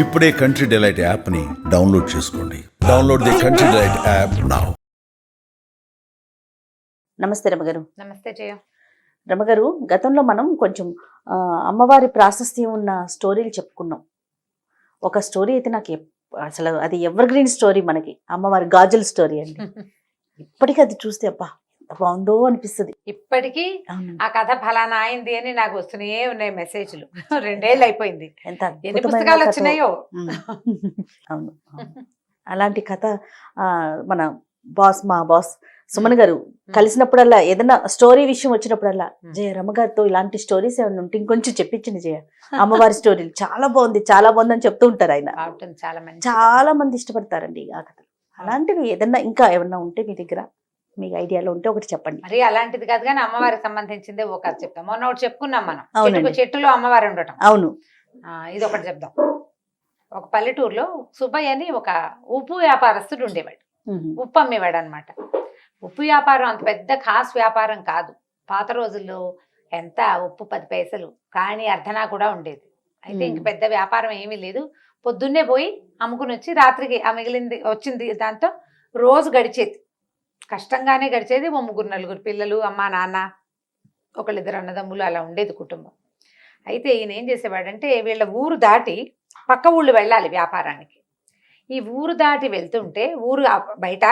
ఇప్పుడే country delight యాప్ని download చేసుకోండి. Download the country delight app now. నమస్తే రమగారు. నమస్తే జయ. రమగారు, గతంలో మనం కొంచెం అమ్మవారి ప్రాశస్త్యం ఉన్న స్టోరీలు చెప్పుకున్నాం. ఒక స్టోరీ అయితే నాకు అసలు అది ఎవర్ గ్రీన్ స్టోరీ, మనకి అమ్మవారి గాజుల స్టోరీ అండి. ఇప్పటికీ అది చూస్తే అబ్బా ఎంత బాగుందో అనిపిస్తుంది. ఇప్పటికీ ఆ కథ ఫలానా అయింది అని నాకు వస్తూనే ఉన్నాయి మెసేజ్లు. 2 ఏళ్ళు అయిపోయింది. ఎంత ఎన్ని పుస్తకాలు వచ్చినాయో. అవును, అలాంటి కథ మన మా బాస్ సుమన్ గారు కలిసినప్పుడల్లా ఏదైనా స్టోరీ విషయం వచ్చినప్పుడల్లా, జయ రమగారితో ఇలాంటి స్టోరీస్ ఏమైనా ఉంటే ఇంకొంచెం చెప్పించండి జయ, అమ్మవారి స్టోరీలు చాలా బాగుంది అని చెప్తూ ఉంటారు ఆయన. చాలా మంది ఇష్టపడతారండి ఆ కథ. అలాంటివి ఏదన్నా ఇంకా ఏమన్నా ఉంటే మీ దగ్గర, మీకు ఐడియాలో ఉంటే ఒకటి చెప్పండి. మరి అలాంటిది కాదు కానీ అమ్మవారికి సంబంధించిందే ఒక కథ చెప్తాం. మొన్న ఒకటి చెప్పుకున్నాం మనం, చెట్టులో అమ్మవారు ఉండటం. అవును, ఇది ఒకటి చెప్దాం. ఒక పల్లెటూరులో సుబ్బయ్య అని ఒక ఉప్పు వ్యాపారస్తుడు ఉండేవాడు. ఉప్పు అమ్మేవాడు అనమాట. ఉప్పు వ్యాపారం అంత పెద్ద ఖాస్ వ్యాపారం కాదు. పాత రోజుల్లో ఎంత ఉప్పు 10 పైసలు, కానీ అర్ధనా కూడా ఉండేది. అయితే ఇంక పెద్ద వ్యాపారం ఏమీ లేదు. పొద్దున్నే పోయి అమ్ముకుని వచ్చి రాత్రికి ఆ మిగిలింది వచ్చింది దాంతో రోజు గడిచేది. కష్టంగానే గడిచేది. 3-4 పిల్లలు, అమ్మ నాన్న, 1-2 అన్నదమ్ములు, అలా ఉండేది కుటుంబం. అయితే ఈయన ఏం చేసేవాడంటే, వీళ్ళ ఊరు దాటి పక్క ఊళ్ళు వెళ్ళాలి వ్యాపారానికి. ఈ ఊరు దాటి వెళ్తుంటే ఊరు బయట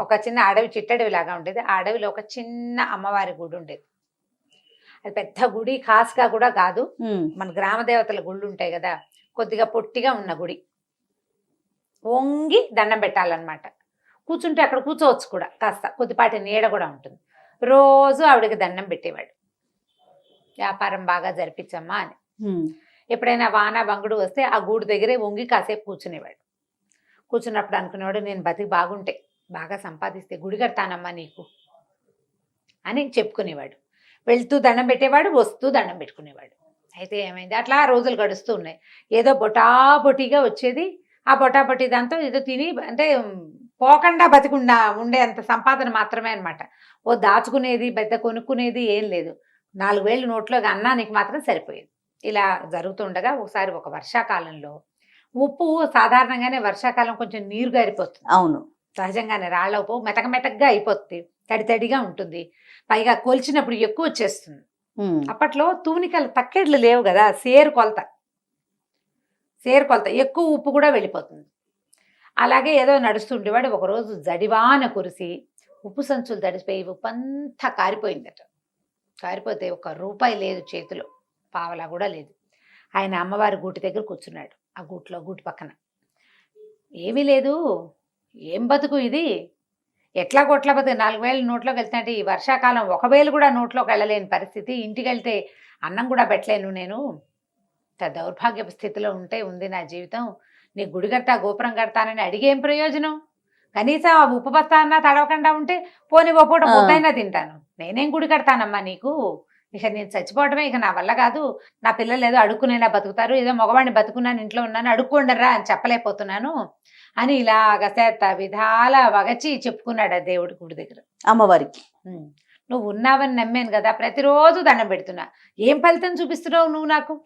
ఒక చిన్న అడవి, చిట్టడవి లాగా ఉండేది. ఆ అడవిలో ఒక చిన్న అమ్మవారి గుడి ఉండేది. అది పెద్ద గుడి, ఖాస్గా కూడా కాదు. మన గ్రామ దేవతల గుళ్ళు ఉంటాయి కదా, కొద్దిగా పొట్టిగా ఉన్న గుడి. వంగి దండం పెట్టాలన్నమాట. కూర్చుంటే అక్కడ కూర్చోవచ్చు కూడా, కాస్త కొద్దిపాటి నీడ కూడా ఉంటుంది. రోజు ఆవిడకి దండం పెట్టేవాడు, వ్యాపారం బాగా జరిపించమ్మా అని. ఎప్పుడైనా వాన బంగుడు వస్తే ఆ గూడు దగ్గరే వంగి కాసేపు కూర్చునేవాడు. కూర్చున్నప్పుడు అనుకునేవాడు, నేను బతికి బాగుంటే, బాగా సంపాదిస్తే గుడి కడతానమ్మా నీకు అని చెప్పుకునేవాడు. వెళ్తూ దండం పెట్టేవాడు, వస్తూ దండం పెట్టుకునేవాడు. అయితే ఏమైంది, అట్లా రోజులు గడుస్తూ ఉన్నాయి. ఏదో బొటాబొటిగా వచ్చేది. ఆ బొటాబొటి దాంతో ఏదో తిని, అంటే పోకుండా బతికుండా ఉండే అంత సంపాదన మాత్రమే అనమాట. ఓ దాచుకునేది, పెద్ద కొనుక్కునేది ఏం లేదు. 4 వేలు నోట్లో అన్నానికి మాత్రం సరిపోయేది. ఇలా జరుగుతుండగా ఒకసారి ఒక వర్షాకాలంలో, ఉప్పు సాధారణంగానే వర్షాకాలం కొంచెం నీరు గారిపోతుంది. అవును, సహజంగానే రాళ్ళ ఉప్పు మెతకమెతకగా అయిపోతుంది, తడితడిగా ఉంటుంది. పైగా కొలిచినప్పుడు ఎక్కువ వచ్చేస్తుంది. అప్పట్లో తూనికలు తక్కెడ్లు లేవు కదా, సేరు కొలత ఎక్కువ ఉప్పు కూడా వెళ్ళిపోతుంది. అలాగే ఏదో నడుస్తుండేవాడు. ఒకరోజు జడివాన కురిసి ఉప్పు సంచులు తడిసిపోయి ఉప్పు అంతా కారిపోయిందట. కారిపోతే 1 రూపాయి లేదు చేతిలో, పావలా కూడా లేదు. ఆయన అమ్మవారి గూటి దగ్గర కూర్చున్నాడు. ఆ గూటి పక్కన ఏమీ లేదు. ఏం బతుకు ఇది, ఎట్లా కొట్ల బతుకు. 4 వేలు నోట్లోకి వెళ్తాంటే, ఈ వర్షాకాలం 1 వేలు కూడా నోట్లోకి వెళ్ళలేని పరిస్థితి. ఇంటికి వెళ్తే అన్నం కూడా పెట్టలేను నేను. దౌర్భాగ్యపు స్థితిలో ఉంది నా జీవితం. నీ గుడి కడతా, గోపురం కడతానని అడిగేం ప్రయోజనం? కనీసం ఆ ఉప్పు బస్తా అన్నా తడవకుండా ఉంటే పోనీ ఓ పూట ముద్దైనా తింటాను. నేనేం గుడి కడతానమ్మా నీకు? ఇక నేను చచ్చిపోవడమే ఇక నా వల్ల కాదు. నా పిల్లలు ఏదో అడుక్కునైనా బతుకుతారు, ఏదో మగవాడిని బతుకున్నాను, ఇంట్లో ఉన్నాను, అడుక్కోండరా అని చెప్పలేకపోతున్నాను అని ఇలాగ చేత విధాల వగచి చెప్పుకున్నాడు ఆ దేవుడి గుడి దగ్గర అమ్మవారికి. నువ్వు ఉన్నావని నమ్మాను కదా, ప్రతిరోజు దండం పెడుతున్నా. ఏం ఫలితం చూపిస్తున్నావు నువ్వు నాకు?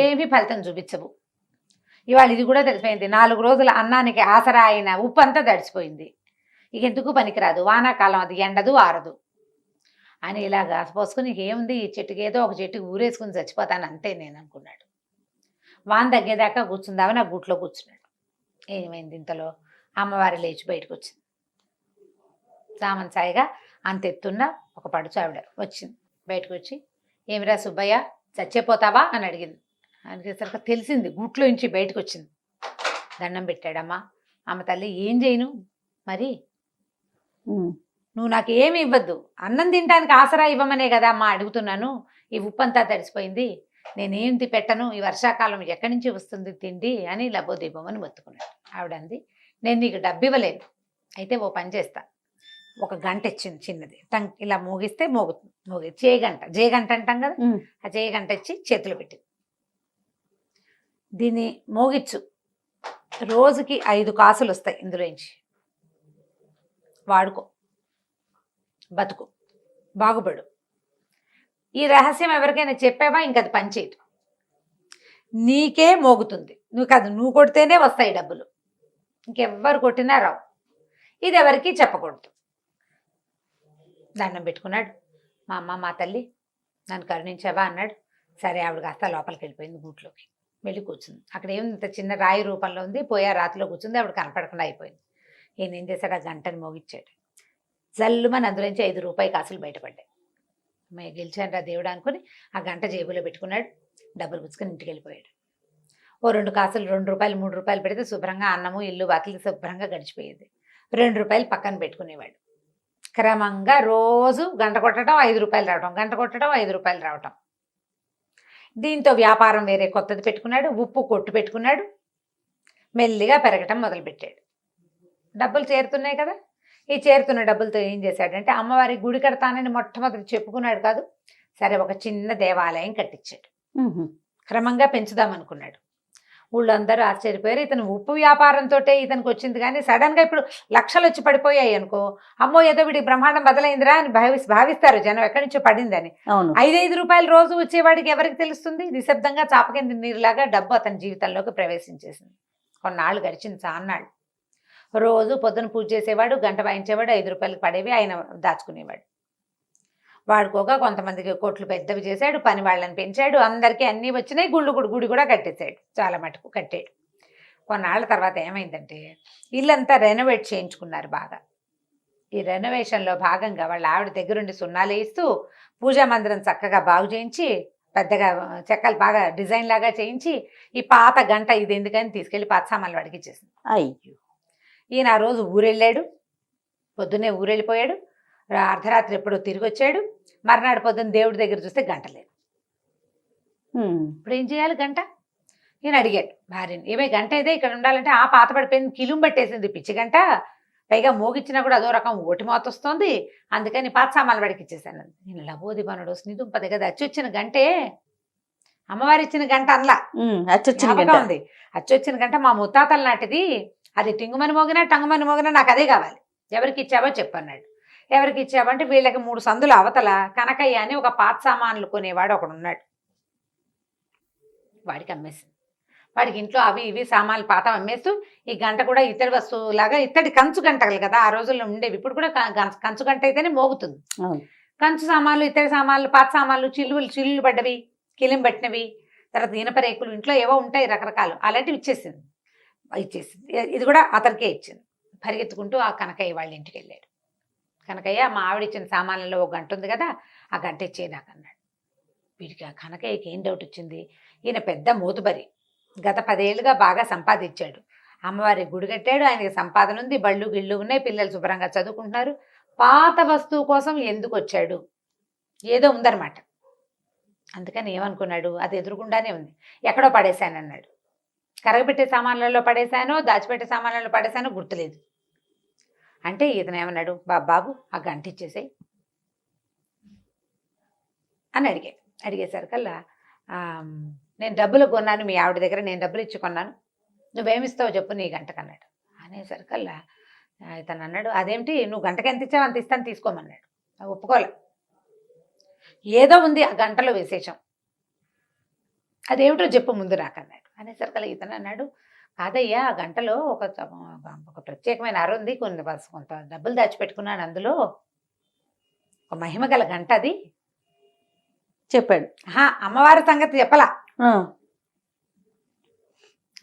ఏమీ ఫలితం చూపించవు. ఇవాళ ఇది కూడా తెలిసిపోయింది. 4 రోజుల అన్నానికి ఆసరా అయిన ఉప్పు అంతా తడిసిపోయింది. ఇక ఎందుకు పనికిరాదు, వానాకాలం అది ఎండదు ఆరదు అని ఇలాగ పోసుకుని, ఏముంది ఈ చెట్టుకి, ఏదో ఒక చెట్టుకి ఊరేసుకుని చచ్చిపోతాను అంతే నేను అనుకున్నాడు. వాన తగ్గేదాకా కూర్చుందామని ఆ గూట్లో కూర్చున్నాడు. ఏమైంది, ఇంతలో అమ్మవారి లేచి బయటకు వచ్చింది. సామంసాయిగా అంతెత్తున్న ఒక పడుచు ఆవిడ వచ్చింది. బయటకు వచ్చి, ఏమిరా సుబ్బయ్య చచ్చిపోతావా అని అడిగింది. అడిగేసరికి తెలిసింది, గూట్లో నుంచి బయటకు వచ్చింది. దండం పెట్టాడమ్మా. అమ్మ తల్లి, ఏం చేయను మరి, నువ్వు నాకు ఏమి ఇవ్వద్దు, అన్నం తినడానికి ఆసరా ఇవ్వమనే కదా అమ్మా అడుగుతున్నాను. ఈ ఉప్పంతా తడిసిపోయింది, నేనేం పెట్టను, ఈ వర్షాకాలం ఎక్కడి నుంచి వస్తుంది తిండి అని లబోదీపమని మొత్తుకున్నాడు. ఆవిడ అంది, నేను నీకు డబ్బు ఇవ్వలేను, అయితే ఓ పని చేస్తా. 1 గంట ఇచ్చింది చిన్నది, ఇలా మోగిస్తే మోగి జేగంట అంటాం కదా, ఆ జేగంట ఇచ్చి చేతిలో పెట్టి, దీన్ని మోగిచ్చు, రోజుకి 5 కాసులు వస్తాయి, ఇందులోంచి వాడుకో, బతుకు, బాగుపడు. ఈ రహస్యం ఎవరికైనా చెప్పావా ఇంకది పనిచేయదు. నీకే మోగుతుంది, నువ్వు కొడితేనే వస్తాయి డబ్బులు, ఇంకెవ్వరు కొట్టినా రావు. ఇది ఎవరికి చెప్పకూడదు. దండం పెట్టుకున్నాడు. మా అమ్మ మా తల్లి నన్ను కరుణించావా అన్నాడు. సరే ఆవిడ కాస్త లోపలికి వెళ్ళిపోయింది, గూట్లోకి వెళ్ళి కూర్చుంది. అక్కడ ఇంత చిన్న రాయి రూపంలో ఉంది, పోయా రాతిలో కూర్చుంది. ఆవిడ కనపడకుండా అయిపోయింది. ఈయన ఏం చేశాడు, ఆ గంటని మోగిచ్చాడు. జల్లుమని అందులోంచి 5 రూపాయి కాసులు బయటపడ్డాయి. మేము గెలిచాను రా దేవుడు అనుకుని ఆ గంట జేబులో పెట్టుకున్నాడు. డబ్బులు పుచ్చుకొని ఇంటికి వెళ్ళిపోయాడు. ఓ 2 కాసులు 2 రూపాయలు 3 రూపాయలు పెడితే శుభ్రంగా అన్నము ఇల్లు వాకిలి శుభ్రంగా గడిచిపోయేది. 2 రూపాయలు పక్కన పెట్టుకునేవాడు. క్రమంగా రోజు గంట కొట్టడం 5 రూపాయలు రావటం, గంట కొట్టడం 5 రూపాయలు రావటం. దీంతో వ్యాపారం వేరే కొత్తది పెట్టుకున్నాడు, ఉప్పు కొట్టు పెట్టుకున్నాడు. మెల్లిగా పెరగటం మొదలుపెట్టాడు. డబ్బులు చేరుతున్నాయి కదా. ఈ చేరుతున్న డబ్బులతో ఏం చేశాడంటే అమ్మవారి గుడి కడతానని మొట్టమొదటి చెప్పుకున్నాడు కాదు, సరే ఒక చిన్న దేవాలయం కట్టించాడు. క్రమంగా పెంచుదామనుకున్నాడు. ఊళ్ళో అందరూ ఆశ్చర్యపోయారు. ఇతను ఉప్పు వ్యాపారంతో ఇతనికి వచ్చింది, కానీ సడన్గా ఇప్పుడు లక్షలు వచ్చి పడిపోయాయి అనుకో, అమ్మో ఏదో వీడికి బ్రహ్మాండం బదలైందిరా అని భావిస్తారు జనం, ఎక్కడి నుంచో పడిందని. 5 రూపాయలు రోజు వచ్చేవాడికి ఎవరికి తెలుస్తుంది? నిశ్శబ్దంగా చాపకింది నీరులాగా డబ్బు అతని జీవితంలోకి ప్రవేశించేసింది. కొన్నాళ్ళు గడిచింది, చాన్నాళ్ళు. రోజు పొద్దున పూజ చేసేవాడు, గంట వాయించేవాడు, 5 రూపాయలకు పడేవి ఆయన దాచుకునేవాడు. వాడుకోగా కొంతమందికి కోట్లు పెద్దవి చేశాడు, పని వాళ్ళని పెంచాడు, అందరికీ అన్నీ వచ్చినాయి. గుడి కూడా కట్టేశాడు, చాలా మటుకు కట్టాడు. కొన్నాళ్ళ తర్వాత ఏమైందంటే ఇల్లంతా రెనోవేట్ చేయించుకున్నారు బాగా. ఈ రెనోవేషన్లో భాగంగా వాళ్ళ ఆవిడ దగ్గరుండి సున్నాలు వేస్తూ పూజా మందిరం చక్కగా బాగు చేయించి, పెద్దగా చెక్కలు బాగా డిజైన్ లాగా చేయించి, ఈ పాత గంట ఇది ఎందుకని తీసుకెళ్ళి పాత సామాన్లు వాడికి ఇచ్చేసింది. అయ్యో. ఈయన ఆ రోజు ఊరెళ్ళాడు, పొద్దున్నే ఊరెళ్ళిపోయాడు. అర్ధరాత్రి ఎప్పుడో తిరిగి వచ్చాడు. మర్నాడు పొద్దున్న దేవుడి దగ్గర చూస్తే గంట లేదు. ఇప్పుడు ఏం చేయాలి గంట? ఈయన అడిగాడు భార్యని, ఏమే గంట ఏదే ఇక్కడ ఉండాలంటే, ఆ పాత పడిపోయింది, కిలుం పట్టేసింది పిచ్చి గంట, పైగా మోగిచ్చినా కూడా అదో రకం ఓటి మోత వస్తుంది, అందుకని పాత సామాన్లు వాడికి ఇచ్చేసాను. నేను లబోదిబనుడు స్నిదుంపది కదా, అచ్చొచ్చిన గంటే, అమ్మవారి ఇచ్చిన గంట అనలా, ఉంది అచ్చొచ్చిన గంట మా ముత్తాతల నాటిది, అది టింగుమని మోగినా టంగుమని మోగినా నాకు అదే కావాలి, ఎవరికి ఇచ్చావో చెప్పన్నాడు. ఎవరికి ఇచ్చావంటే వీళ్ళకి 3 సందులు అవతల కనకయ్య అని ఒక పాత సామాన్లు కొనేవాడు ఒకడు ఉన్నాడు. వాడికి అమ్మేసింది. వాడికి ఇంట్లో అవి ఇవి సామాన్లు పాత అమ్మేస్తూ ఈ గంట కూడా ఇత్తడి వస్తువులాగా, ఇత్తడి కంచు గంటలు కదా ఆ రోజుల్లో ఉండేవి, ఇప్పుడు కూడా కంచు గంట అయితేనే మోగుతుంది. కంచు సామాన్లు, ఇత్తడి సామాన్లు, పాత సామాన్లు, చిల్లులు పడ్డవి, కిలిం పట్టినవి, తర్వాత ఇనప రేకులు, ఇంట్లో ఏవో ఉంటాయి రకరకాలు, అలాంటివి ఇచ్చేసింది. ఇది కూడా అతనికే ఇచ్చింది. పరిగెత్తుకుంటూ ఆ కనకయ్య వాళ్ళ ఇంటికి వెళ్ళాడు. కనకయ్య, మా ఆవిడ ఇచ్చిన సామాన్లలో ఒక గంట ఉంది కదా, ఆ గంట ఇచ్చే నాకు అన్నాడు. వీడికి ఆ కనకయ్యకి ఏం డౌట్ వచ్చింది, ఈయన పెద్ద మోతుబరి, గత 10 ఏళ్ళుగా బాగా సంపాదించాడు, అమ్మవారి గుడి కట్టాడు, ఆయనకి సంపాదన ఉంది, బళ్ళు గిళ్ళు ఉన్నాయి, పిల్లలు శుభ్రంగా చదువుకుంటున్నారు, పాత వస్తువు కోసం ఎందుకు వచ్చాడు, ఏదో ఉందన్నమాట. అందుకని ఏమనుకున్నాడు, అది ఎదురుకుండానే ఉంది, ఎక్కడో పడేశాను అన్నాడు. కరగబెట్టే సామాన్లలో పడేశానో దాచిపెట్టే సామాన్లలో పడేశానో గుర్తులేదు. అంటే ఇతను ఏమన్నాడు, బాబు ఆ గంట ఇచ్చేసాయి అని అడిగేసరికల్లా, నేను డబ్బులు కొన్నాను మీ ఆవిడ దగ్గర, నేను డబ్బులు ఇచ్చి కొన్నాను, నువ్వేమిస్తావో చెప్పు నీ గంటకన్నాడు. అనేసరికల్లా ఇతను అన్నాడు, అదేమిటి నువ్వు గంటకి ఎంత ఇచ్చావు అంత ఇస్తాను తీసుకోమన్నాడు. ఒప్పుకోలే, ఏదో ఉంది ఆ గంటలో విశేషం, అదేమిటో చెప్పు ముందు నాకన్నాడు. అనేసరికల్లా ఇతను అన్నాడు, కాదయ్యా ఆ గంటలో ఒక ప్రత్యేకమైన అర ఉంది, కొంత డబ్బులు దాచిపెట్టుకున్నాను, అందులో ఒక మహిమ గల గంట అది చెప్పాడు. అమ్మవారి సంగతి చెప్పలా,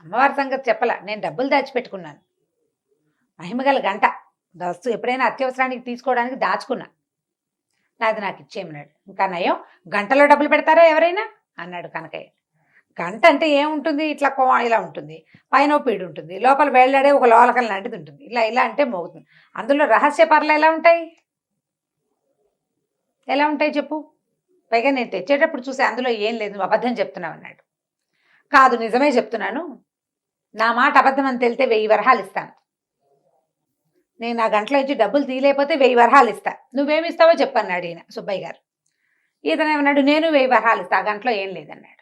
అమ్మవారి సంగతి చెప్పలా, నేను డబ్బులు దాచిపెట్టుకున్నాను, మహిమగల గంట వస్తువు ఎప్పుడైనా అత్యవసరానికి తీసుకోవడానికి దాచుకున్నా, నాది నాకు ఇచ్చేయమన్నాడు. ఇంకా నయం, గంటలో డబ్బులు పెడతారా ఎవరైనా అన్నాడు కనకయ్య. గంట అంటే ఏముంటుంది, ఇట్లా ఇలా ఉంటుంది, పైన పీడు ఉంటుంది, లోపల వేళ్లాడే ఒక లోలకం లాంటిది ఉంటుంది, ఇలా అంటే మోగుతుంది. అందులో రహస్య పర్లు ఎలా ఉంటాయి చెప్పు, పైగా నేను తెచ్చేటప్పుడు చూసి అందులో ఏం లేదు, నువ్వు అబద్ధం చెప్తున్నావు అన్నాడు. కాదు నిజమే చెప్తున్నాను, నా మాట అబద్ధం అని తెలితే 1000 వరహాలు ఇస్తాను, నేను నా గంటలో ఇచ్చి డబ్బులు తీయలేకపోతే 1000 వరహాలు ఇస్తా, నువ్వేమిస్తావో చెప్పన్నాడు ఈయన సుబ్బయ్య గారు. ఈతను ఏమన్నాడు, నేను 1000 వరహాలు ఇస్తా, ఆ గంటలో ఏం లేదన్నాడు.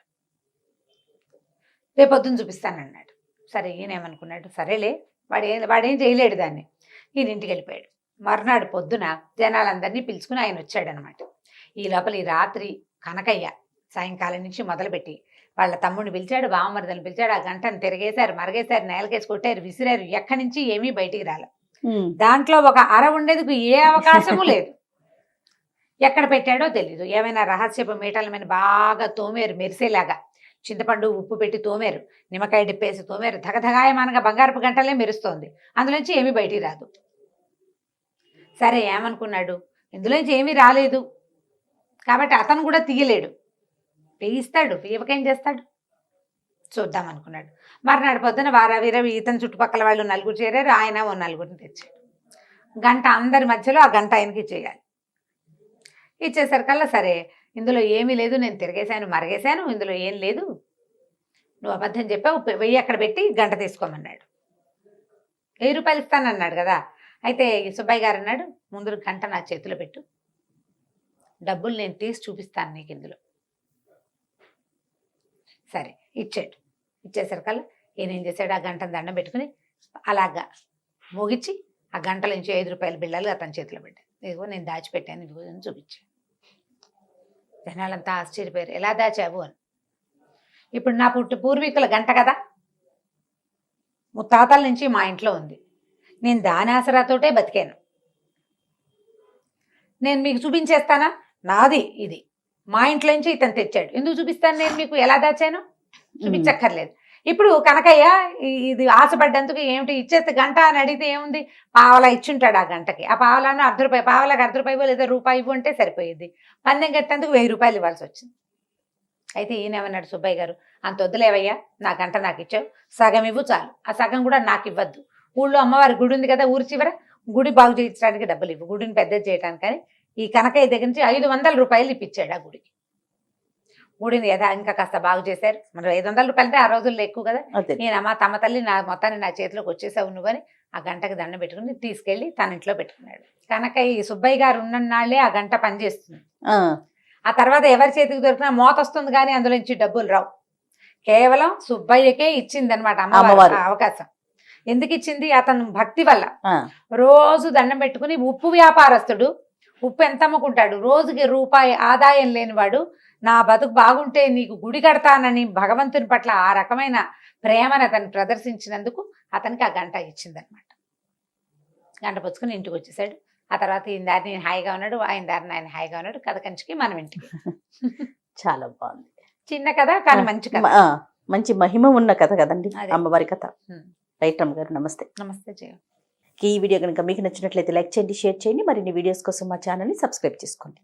రేపొద్దున చూపిస్తానన్నాడు. సరే ఈయన ఏమనుకున్నాడు, సరేలే వాడేం చేయలేడు దాన్ని. ఈయన ఇంటికి వెళ్ళిపోయాడు. మర్నాడు పొద్దున జనాలందరినీ పిలుచుకుని ఆయన వచ్చాడనమాట. ఈ లోపల ఈ రాత్రి కనకయ్య సాయంకాలం నుంచి మొదలుపెట్టి వాళ్ళ తమ్ముడిని పిలిచాడు, బావమరిదని పిలిచాడు, ఆ గంటను తిరిగేశారు, మరగేశారు, నేలకేసి కొట్టారు, విసిరారు, ఎక్కడి నుంచి ఏమీ బయటికి రాలే. దాంట్లో ఒక అర ఉండేందుకు ఏ అవకాశము లేదు. ఎక్కడ పెట్టాడో తెలీదు. ఏమైనా రహస్యపు మీటల మీద బాగా తోమేరు, మెరిసేలాగా చింతపండు ఉప్పు పెట్టి తోమేరు, నిమ్మకాయ డిప్పేసి తోమేరు, ధగధగాయమానగా బంగారపు గంటలే మెరుస్తోంది. అందులోంచి ఏమీ బయటికి రాదు. సరే ఏమనుకున్నాడు, ఇందులోంచి ఏమీ రాలేదు కాబట్టి అతను కూడా తీయలేడు, వేయిస్తాడు, వేయకేం చేస్తాడు, చూద్దాం అనుకున్నాడు. మర్నాడు పొద్దున వారవీరవి ఇతను చుట్టుపక్కల వాళ్ళు నలుగురు చేరారు, ఆయన ఓ నలుగురిని తెచ్చాడు. గంట అందరి మధ్యలో ఆ గంట ఆయనకి ఇచ్చేయాలి. ఇచ్చేసరికల్లా సరే ఇందులో ఏమీ లేదు, నేను తిరిగేశాను, మరగేశాను, ఇందులో ఏం లేదు, నువ్వు అబద్ధం చెప్పావు, 1000 అక్కడ పెట్టి గంట తీసుకోమన్నాడు. 1000 రూపాయలు ఇస్తానన్నాడు కదా. అయితే సుబ్బయ్య గారు అన్నాడు, ముందు గంట నా చేతిలో పెట్టు, డబ్బులు నేను తీసి చూపిస్తాను నీకు ఇందులో. సరే ఇచ్చాడు. ఇచ్చేసరికల్లా ఈయన ఏం చేశాడు, ఆ గంటను దండం పెట్టుకుని అలాగా మోగిచ్చి ఆ గంటల నుంచి 5 రూపాయల బిళ్ళలు అతని చేతిలో పెట్టాను. ఇదిగో నేను దాచిపెట్టాను, ఇదిగో అని చూపించాను. జనాలంతా ఆశ్చర్యపోయారు, ఎలా దాచావు అని. ఇప్పుడు నా పూర్వీకుల గంట కదా, ముత్తాతల నుంచి మా ఇంట్లో ఉంది, నేను దాని ఆసరాతోటే బతికాను, నేను మీకు చూపించేస్తానా, నాది ఇది, మా ఇంట్లో నుంచి ఇతను తెచ్చాడు, ఎందుకు చూపిస్తాను నేను మీకు, ఎలా దాచాను చూపించక్కర్లేదు. ఇప్పుడు కనకయ్య ఇది ఆశపడ్డందుకు ఏమిటి ఇచ్చేస్తే గంట అని అడిగితే ఏముంది, పావలా ఇచ్చుంటాడు ఆ గంటకి, ఆ పావలాను ₹1 పావలాకి ₹1 లేదా రూపాయి ఇవ్వు అంటే సరిపోయేది. పందెం కట్టేందుకు 1000 రూపాయలు ఇవ్వాల్సి వచ్చింది. అయితే ఈయనేమన్నాడు సుబ్బయ్య గారు, అంత వద్దులేవయ్యా, నా గంట నాకు ఇచ్చావు, సగం ఇవ్వు చాలు, ఆ సగం కూడా నాకు ఇవ్వద్దు, ఊళ్ళో అమ్మవారి గుడి ఉంది కదా, ఊరి చివర గుడి బాగు చేయించడానికి డబ్బులు ఇవ్వు, గుడిని పెద్దది చేయడానికి. కానీ ఈ కనకయ్య దగ్గర నుంచి 500 రూపాయలు ఇప్పించాడు ఆ గుడికి. గుడిని ఇంకా కాస్త బాగు చేశారు. మరి 500 రూపాయలు అంటే ఆ రోజుల్లో ఎక్కువ కదా. నేను అమ్మ తమ తల్లి నా మొత్తాన్ని నా చేతిలోకి వచ్చేసావు నువ్వు అని ఆ గంటకి దండం పెట్టుకుని తీసుకెళ్లి తన ఇంట్లో పెట్టుకున్నాడు. కనకయ్య ఈ సుబ్బయ్య గారు ఉన్ననాళ్లే ఆ గంట పనిచేస్తుంది. ఆ తర్వాత ఎవరి చేతికి దొరికినా మోత వస్తుంది కానీ అందులోంచి డబ్బులు రావు. కేవలం సుబ్బయ్యకే ఇచ్చింది అనమాట అమ్మవారు అవకాశం. ఎందుకు ఇచ్చింది, అతను భక్తి వల్ల. రోజు దండం పెట్టుకుని, ఉప్పు వ్యాపారస్తుడు, ఉప్పు ఎంత అమ్ముకుంటాడు, రోజుకి రూపాయి ఆదాయం లేనివాడు, నా బతుకు బాగుంటే నీకు గుడి కడతానని భగవంతుని పట్ల ఆ రకమైన ప్రేమను అతను ప్రదర్శించినందుకు అతనికి ఆ గంట ఇచ్చిందనమాట. గంట పుచ్చుకుని ఇంటికి వచ్చేసాడు. ఆ తర్వాత ఈయన దారిని హాయిగా ఉన్నాడు, ఆయన దారిని ఆయన హాయిగా ఉన్నాడు. కథ కంచికి మనం ఇంటికి. చాలా బాగుంది, చిన్న కథ కానీ మంచి కథ, మంచి మహిమ ఉన్న కథ కదండి అమ్మవారి కథ. రైట్ రమ్మ గారు, నమస్తే. నమస్తే జయ. ఈ వీడియో కనుక మీకు నచ్చినట్లయితే లైక్ చేయండి, షేర్ చేయండి. మరిన్ని వీడియోస్ కోసం మా ఛానల్ని సబ్స్క్రైబ్ చేసుకోండి.